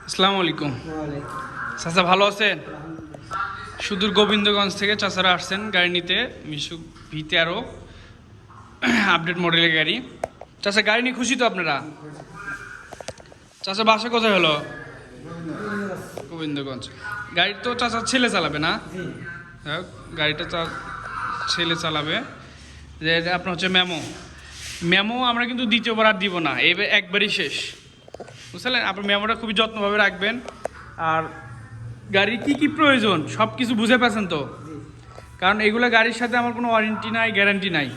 আসসালামু আলাইকুম। চাচা ভালো আছেন? সুদূর গোবিন্দগঞ্জ থেকে চাচারা আসছেন গাড়ি নিতে, মিশু V13 আপডেট মডেলের গাড়ি। চাচা গাড়ি নিয়ে খুশি তো আপনারা? চাচা বাসা কোথায় হলো? গোবিন্দগঞ্জ। গাড়ি তো চাচা ছেলে চালাবে না? গাড়িটা ছেলে চালাবে। যে আপনার হচ্ছে মেমো আমরা কিন্তু দ্বিতীয়বার আর দিব না, একবারই শেষ, বুঝলেন? আপনার মেমোটা খুবই যত্নভাবে রাখবেন। আর গাড়ির কি কি প্রয়োজন সব কিছু বুঝে পেয়েছেন তো? কারণ এগুলো গাড়ির সাথে আমার কোনো ওয়ারেন্টি নাই, গ্যারান্টি নাই।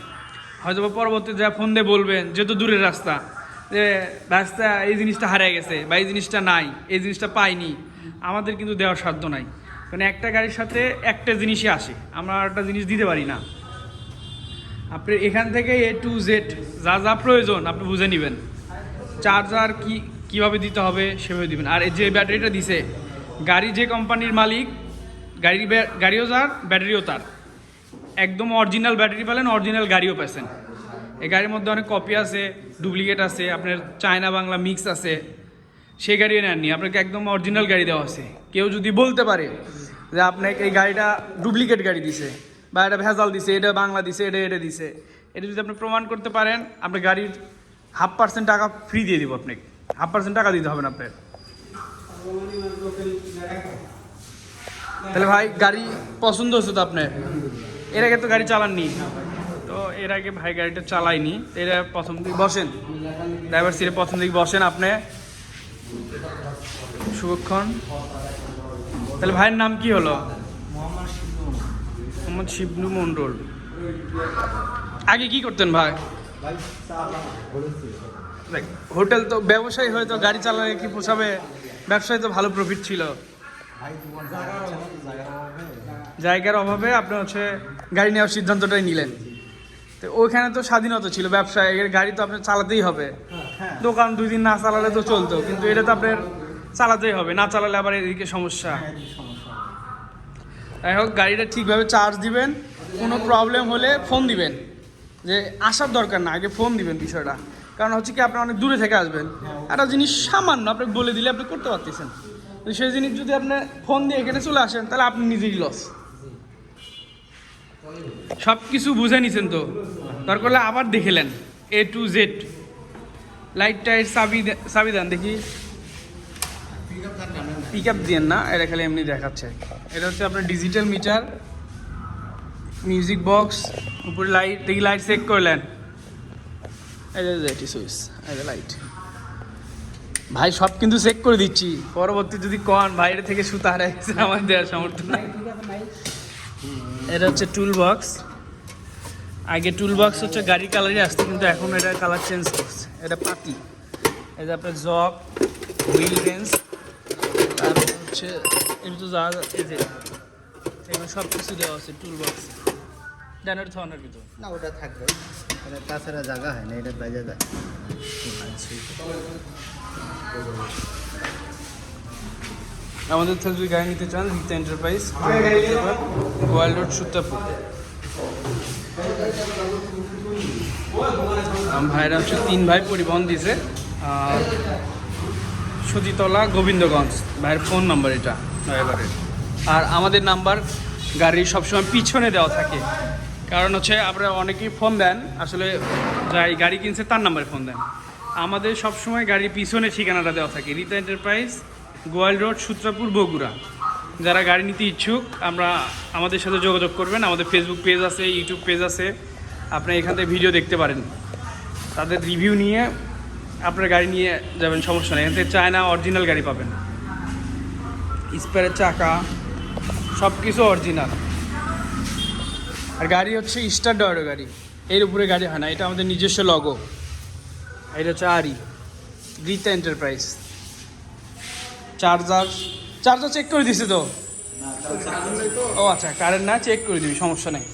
হয়তো পরবর্তীতে যা ফোন দিয়ে বলবেন, যেহেতু দূরের রাস্তা, যে রাস্তা এই জিনিসটা হারিয়ে গেছে বা এই জিনিসটা নাই, এই জিনিসটা পাইনি, আমাদের কিন্তু দেওয়ার সাধ্য নাই। কারণ একটা গাড়ির সাথে একটা জিনিসই আসে, আমরা একটা জিনিস দিতে পারি না। আপনি এখান থেকে A to Z যা যা প্রয়োজন আপনি বুঝে নেবেন। চার্জার কীভাবে দিতে হবে সেভাবে দিবেন। আর যে ব্যাটারিটা দিছে, গাড়ি যে কোম্পানির মালিক, গাড়িও যার, ব্যাটারিও তার। একদম অরিজিনাল ব্যাটারি পেলেন, অরিজিনাল গাড়িও পেয়েছেন। এই গাড়ির মধ্যে অনেক কপি আছে, ডুপ্লিকেট আছে, আপনার চায়না বাংলা মিক্স আছে, সেই গাড়িও নেননি, আপনাকে একদম অরিজিনাল গাড়ি দেওয়া আছে। কেউ যদি বলতে পারে যে আপনাকে এই গাড়িটা ডুপ্লিকেট গাড়ি দিছে বা এটা ভেজাল দিছে, এটা বাংলা দিছে, এটা দিছে, এটা যদি আপনি প্রমাণ করতে পারেন, আপনার গাড়ির 0.5% টাকা ফ্রি দিয়ে দিব আপনাকে। 0.5% টাকা দিতে হবে না আপনার। তাহলে ভাই গাড়ি পছন্দ হচ্ছে তো আপনার? এর আগে তো গাড়ি চালাননি তো, এর আগে ভাই গাড়িটা চালাইনি। এটা প্রথম দিকে বসেন, ড্রাইভার সিটে প্রথম দিকে বসেন আপনি, শুভক্ষণ। তাহলে ভাইয়ের নাম কি হলো? মোহাম্মদ শিবনু মন্ডল। আগে কি করতেন ভাই? হোটেল তো ব্যবসায়ী, হয়তো গাড়ি চালালে কি পোষাবে? ব্যবসায় তো ভালো প্রফিট ছিল। জায়গার অভাবে আপনি হচ্ছে গাড়ি নেওয়ার সিদ্ধান্তটাই নিলেন। তো ওইখানে তো স্বাধীনতা ছিল, ব্যবসায় গাড়ি তো আপনার চালাতেই হবে। দোকান 2 দিন না চালালে তো চলতো, কিন্তু এটা তো আপনার চালাতেই হবে, না চালালে আবার এদিকে সমস্যা। যাই হোক, গাড়িটা ঠিকভাবে চার্জ দিবেন, কোনো প্রবলেম হলে ফোন দিবেন। যে আসার দরকার না, আগে ফোন দিবেন বিষয়টা। কারণ হচ্ছে কি, আপনি অনেক দূরে থেকে আসবেন, একটা জিনিস সামান্য আপনাকে বলে দিলে আপনি করতে পারতেছেন, সেই জিনিস যদি আপনি ফোন দিয়ে এখানে চলে আসেন, তাহলে আপনি নিজেই লস। সব কিছু বুঝে নিছেন তো, দরকার হলে আবার দেখেলেন A to Z। লাইটটা চাবি দেন দেখি। পিক আপ দিয়েন না, এটা খালি এমনি দেখাচ্ছে। এটা হচ্ছে আপনার ডিজিটাল মিটার, মিউজিক বক্স, উপরে লাইট দেখি, লাইট চেক করলেন, এই যে সুইচ, এই যে লাইট। ভাই সব কিন্তু চেক করে দিচ্ছি, পরবর্তী যদি কন বাইরে থেকে সুতা হারাই গেছে, আমার দেওয়ার সামর্থ্য নাই। এটা হচ্ছে টুল বক্স। আগে টুল বক্স হচ্ছে গাড়ির কালারই আসতো, কিন্তু এখন এটা কালার চেঞ্জ করছে। এটা পাতি, এই যে আপনার জগ, হুইল রেঞ্জ, তারপর হচ্ছে একটু যা, এই যে এগুলো সব কিছু দেওয়া আছে টুল বক্স। জানার থানার ভিতর না, ওটা থাকবে, এটা তাছাড়া জায়গা হয় না, এটা বাইরে যায়। আমাদের থেকে যদি গাড়ি নিতে চান, রিতা এন্টারপ্রাইজ, গোয়াল রোড, সূত্রাপুর। ভাইরা হচ্ছে 3 ভাই পরিবহন দিয়েছে, সুজিতলা, গোবিন্দগঞ্জ। ভাইয়ের ফোন নাম্বার এটা ড্রাইভারের। আর আমাদের নাম্বার গাড়ির সবসময় পিছনে দেওয়া থাকে, কারণ হচ্ছে আপনারা অনেকেই ফোন দেন, আসলে যাই গাড়ি কিনছে তার নাম্বারে ফোন দেন। আমাদের সবসময় গাড়ির পিছনে ঠিকানাটা দেওয়া থাকে, রিতা এন্টারপ্রাইজ, গোয়াল রোড, সূত্রাপুর, বগুড়া। যারা গাড়ি নিতে ইচ্ছুক আমাদের সাথে যোগাযোগ করবেন। আমাদের ফেসবুক পেজ আছে, ইউটিউব পেজ আছে, আপনি এখান থেকে ভিডিও দেখতে পারেন। তাদের রিভিউ নিয়ে আপনার গাড়ি নিয়ে যাবেন, সমস্যা নেই। এখান থেকে চায়না অরিজিনাল গাড়ি পাবেন, স্পেয়ারের চাকা সব কিছু অরিজিনাল। আর গাড়ি হচ্ছে স্টার ডয়ের গাড়ি, এর উপরে গাড়ি হয় না, এটা আমাদের নিজস্ব লগো। এটা হচ্ছে রিতা এন্টারপ্রাইজ। চার্জার চেক করে দিছে তো? ও আচ্ছা, কারেন্ট না, চেক করে দিবি, সমস্যা নেই।